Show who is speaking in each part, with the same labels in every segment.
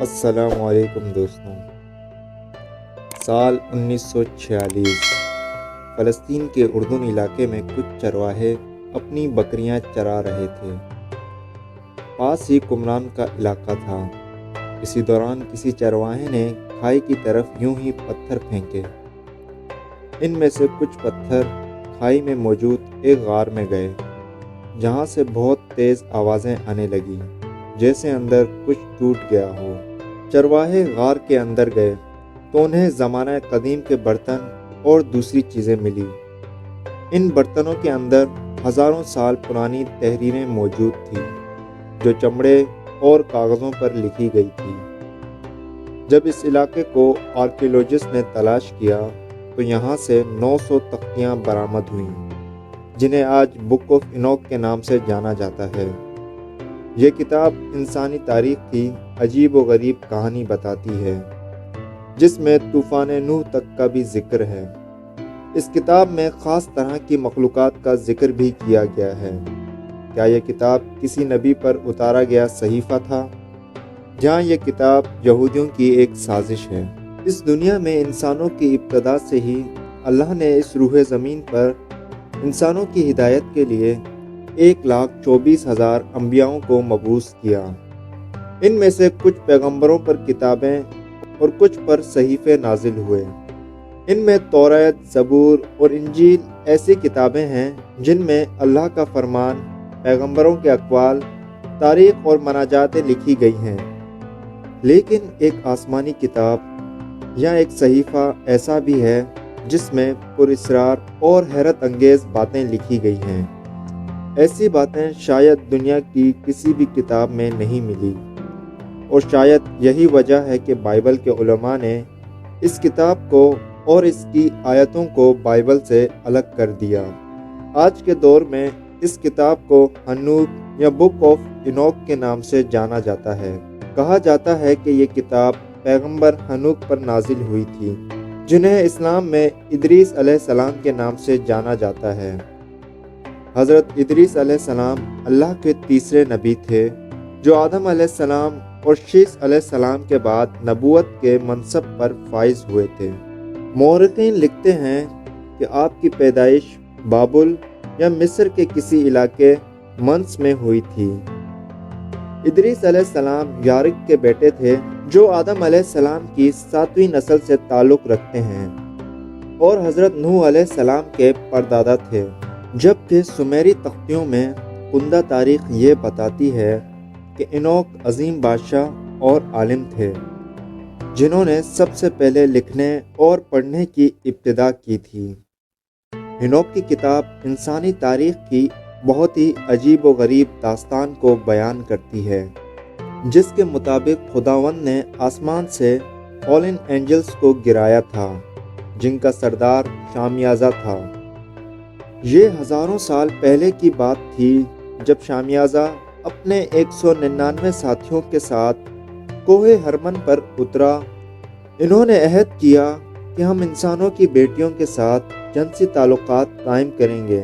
Speaker 1: السلام علیکم دوستوں۔ سال 1946 فلسطین کے اردن علاقے میں کچھ چرواہے اپنی بکریاں چرا رہے تھے۔ پاس ہی کمران کا علاقہ تھا۔ اسی دوران کسی چرواہے نے کھائی کی طرف یوں ہی پتھر پھینکے۔ ان میں سے کچھ پتھر کھائی میں موجود ایک غار میں گئے، جہاں سے بہت تیز آوازیں آنے لگیں، جیسے اندر کچھ ٹوٹ گیا ہو۔ چرواہے غار کے اندر گئے تو انہیں زمانہ قدیم کے برتن اور دوسری چیزیں ملی۔ ان برتنوں کے اندر ہزاروں سال پرانی تحریریں موجود تھیں، جو چمڑے اور کاغذوں پر لکھی گئی تھی۔ جب اس علاقے کو آرکیولوجسٹ نے تلاش کیا تو یہاں سے 900 تختیاں برآمد ہوئیں، جنہیں آج بک آف اینوک کے نام سے جانا جاتا ہے۔ یہ کتاب انسانی تاریخ کی عجیب و غریب کہانی بتاتی ہے، جس میں طوفان نوح تک کا بھی ذکر ہے۔ اس کتاب میں خاص طرح کی مخلوقات کا ذکر بھی کیا گیا ہے۔ کیا یہ کتاب کسی نبی پر اتارا گیا صحیفہ تھا؟ جہاں یہ کتاب یہودیوں کی ایک سازش ہے۔ اس دنیا میں انسانوں کی ابتدا سے ہی اللہ نے اس روح زمین پر انسانوں کی ہدایت کے لیے 1,24,000 انبیاؤں کو مبعوث کیا۔ ان میں سے کچھ پیغمبروں پر کتابیں اور کچھ پر صحیفے نازل ہوئے۔ ان میں توریت، زبور اور انجیل ایسی کتابیں ہیں جن میں اللہ کا فرمان، پیغمبروں کے اقوال، تاریخ اور مناجاتیں لکھی گئی ہیں۔ لیکن ایک آسمانی کتاب یا ایک صحیفہ ایسا بھی ہے جس میں پراسرار اور حیرت انگیز باتیں لکھی گئی ہیں۔ ایسی باتیں شاید دنیا کی کسی بھی کتاب میں نہیں ملی، اور شاید یہی وجہ ہے کہ بائبل کے علماء نے اس کتاب کو اور اس کی آیتوں کو بائبل سے الگ کر دیا۔ آج کے دور میں اس کتاب کو ہنوک یا بک آف اینوک کے نام سے جانا جاتا ہے۔ کہا جاتا ہے کہ یہ کتاب پیغمبر ہنوک پر نازل ہوئی تھی، جنہیں اسلام میں ادریس علیہ السلام کے نام سے جانا جاتا ہے۔ حضرت ادریس علیہ السلام اللہ کے تیسرے نبی تھے، جو آدم علیہ السلام اور شیث علیہ السلام کے بعد نبوت کے منصب پر فائز ہوئے تھے۔ مورخین لکھتے ہیں کہ آپ کی پیدائش بابل یا مصر کے کسی علاقے منس میں ہوئی تھی۔ ادریس علیہ السلام یارک کے بیٹے تھے، جو آدم علیہ السلام کی 7ویں نسل سے تعلق رکھتے ہیں، اور حضرت نوح علیہ السلام کے پردادا تھے۔ جبکہ سمیری تختیوں میں کندہ تاریخ یہ بتاتی ہے کہ اینوک عظیم بادشاہ اور عالم تھے، جنہوں نے سب سے پہلے لکھنے اور پڑھنے کی ابتدا کی تھی۔ اینوک کی کتاب انسانی تاریخ کی بہت ہی عجیب و غریب داستان کو بیان کرتی ہے، جس کے مطابق خداوند نے آسمان سے فالن اینجلز کو گرایا تھا، جن کا سردار شامیازہ تھا۔ یہ ہزاروں سال پہلے کی بات تھی، جب شامیازہ اپنے 199 ساتھیوں کے ساتھ کوہ ہرمن پر اترا۔ انہوں نے عہد کیا کہ ہم انسانوں کی بیٹیوں کے ساتھ جنسی تعلقات قائم کریں گے۔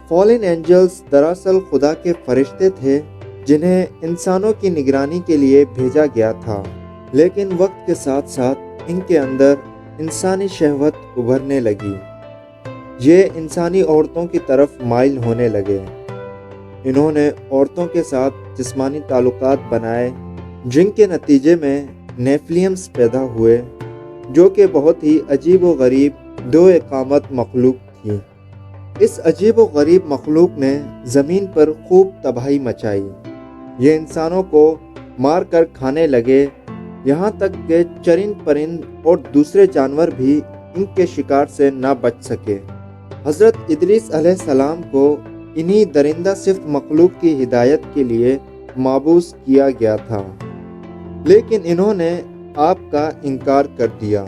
Speaker 1: فالن اینجلز دراصل خدا کے فرشتے تھے، جنہیں انسانوں کی نگرانی کے لیے بھیجا گیا تھا، لیکن وقت کے ساتھ ساتھ ان کے اندر انسانی شہوت ابھرنے لگی۔ یہ انسانی عورتوں کی طرف مائل ہونے لگے۔ انہوں نے عورتوں کے ساتھ جسمانی تعلقات بنائے، جن کے نتیجے میں نیفلیمز پیدا ہوئے، جو کہ بہت ہی عجیب و غریب دو اقامت مخلوق تھی۔ اس عجیب و غریب مخلوق نے زمین پر خوب تباہی مچائی۔ یہ انسانوں کو مار کر کھانے لگے، یہاں تک کہ چرند پرند اور دوسرے جانور بھی ان کے شکار سے نہ بچ سکے۔ حضرت ادریس علیہ السلام کو انہی درندہ صفت مخلوق کی ہدایت کے لیے مبعوث کیا گیا تھا، لیکن انہوں نے آپ کا انکار کر دیا۔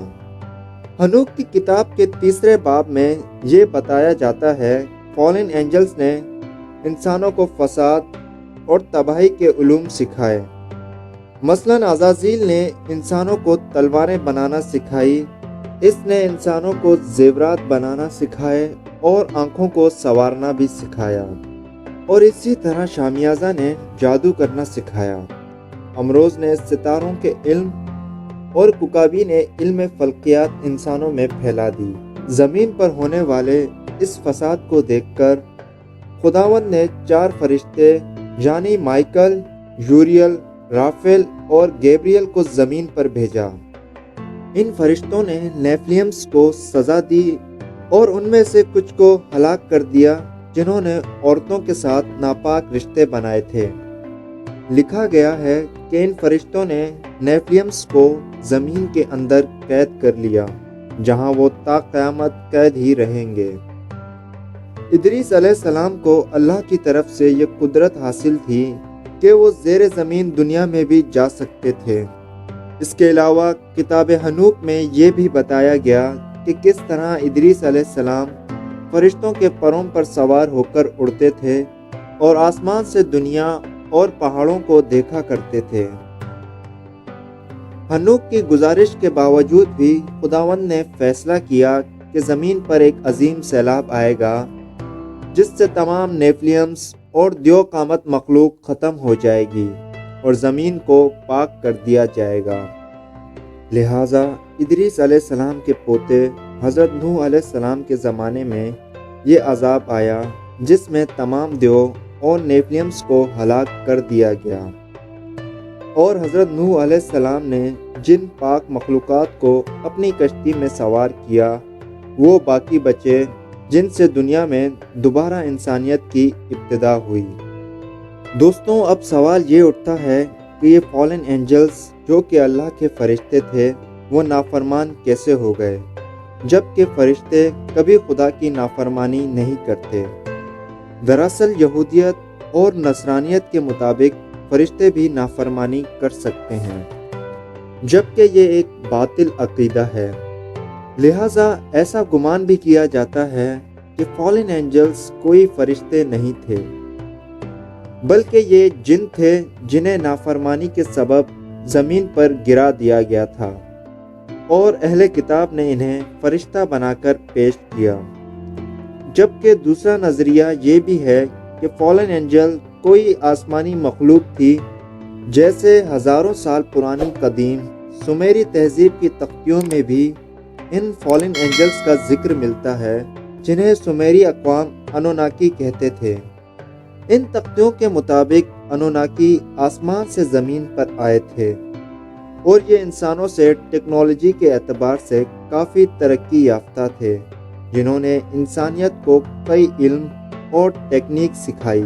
Speaker 1: ہنوک کی کتاب کے تیسرے باب میں یہ بتایا جاتا ہے، فالن اینجلز نے انسانوں کو فساد اور تباہی کے علوم سکھائے۔ مثلاً عزازیل نے انسانوں کو تلواریں بنانا سکھائی، اس نے انسانوں کو زیورات بنانا سکھائے اور آنکھوں کو سنوارنا بھی سکھایا، اور اسی طرح شامیازہ نے جادو کرنا سکھایا۔ امروز نے ستاروں کے علم اور ککابی نے علم فلکیات انسانوں میں پھیلا دی۔ زمین پر ہونے والے اس فساد کو دیکھ کر خداوند نے 4 فرشتے یعنی مائیکل، یوریل، رافیل اور گیبریل کو زمین پر بھیجا۔ ان فرشتوں نے نیفلیمز کو سزا دی اور ان میں سے کچھ کو ہلاک کر دیا جنہوں نے عورتوں کے ساتھ ناپاک رشتے بنائے تھے۔ لکھا گیا ہے کہ ان فرشتوں نے نیفلیمز کو زمین کے اندر قید کر لیا جہاں وہ تا قیامت قید ہی رہیں گے۔ ادریس علیہ السلام کو اللہ کی طرف سے یہ قدرت حاصل تھی کہ وہ زیر زمین دنیا میں بھی جا سکتے تھے۔ اس کے علاوہ کتاب حنوک میں یہ بھی بتایا گیا کہ کس طرح ادریس علیہ السلام فرشتوں کے پروں پر سوار ہو کر اڑتے تھے اور آسمان سے دنیا اور پہاڑوں کو دیکھا کرتے تھے۔ حنوک کی گزارش کے باوجود بھی خداوند نے فیصلہ کیا کہ زمین پر ایک عظیم سیلاب آئے گا جس سے تمام نیفلیمز اور دیو قامت مخلوق ختم ہو جائے گی اور زمین کو پاک کر دیا جائے گا۔ لہٰذا ادریس علیہ السلام کے پوتے حضرت نوح علیہ السلام کے زمانے میں یہ عذاب آیا جس میں تمام دیو اور نیفلیمز کو ہلاک کر دیا گیا، اور حضرت نوح علیہ السلام نے جن پاک مخلوقات کو اپنی کشتی میں سوار کیا وہ باقی بچے جن سے دنیا میں دوبارہ انسانیت کی ابتدا ہوئی۔ دوستوں، اب سوال یہ اٹھتا ہے کہ یہ فالن اینجلز جو کہ اللہ کے فرشتے تھے وہ نافرمان کیسے ہو گئے، جبکہ فرشتے کبھی خدا کی نافرمانی نہیں کرتے۔ دراصل یہودیت اور نصرانیت کے مطابق فرشتے بھی نافرمانی کر سکتے ہیں، جبکہ یہ ایک باطل عقیدہ ہے۔ لہٰذا ایسا گمان بھی کیا جاتا ہے کہ فالن اینجلز کوئی فرشتے نہیں تھے، بلکہ یہ جن تھے جنہیں نافرمانی کے سبب زمین پر گرا دیا گیا تھا اور اہل کتاب نے انہیں فرشتہ بنا کر پیش کیا۔ جبکہ دوسرا نظریہ یہ بھی ہے کہ فالن اینجل کوئی آسمانی مخلوق تھی، جیسے ہزاروں سال پرانی قدیم سمیری تہذیب کی تختیوں میں بھی ان فالن اینجلز کا ذکر ملتا ہے جنہیں سمیری اقوام انوناکی کہتے تھے۔ ان تختیوں کے مطابق انوناکی آسمان سے زمین پر آئے تھے اور یہ انسانوں سے ٹیکنالوجی کے اعتبار سے کافی ترقی یافتہ تھے، جنہوں نے انسانیت کو کئی علم اور ٹیکنیک سکھائی،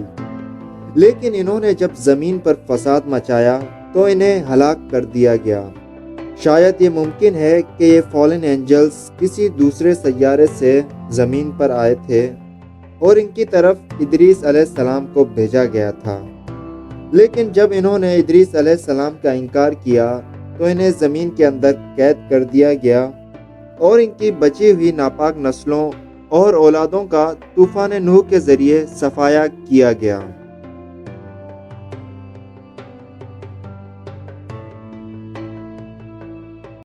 Speaker 1: لیکن انہوں نے جب زمین پر فساد مچایا تو انہیں ہلاک کر دیا گیا۔ شاید یہ ممکن ہے کہ یہ فالن اینجلز کسی دوسرے سیارے سے زمین پر آئے تھے اور ان کی طرف ادریس علیہ السلام کو بھیجا گیا تھا، لیکن جب انہوں نے ادریس علیہ السلام کا انکار کیا تو انہیں زمین کے اندر قید کر دیا گیا اور ان کی بچی ہوئی ناپاک نسلوں اور اولادوں کا طوفان نوح کے ذریعے صفایا کیا گیا۔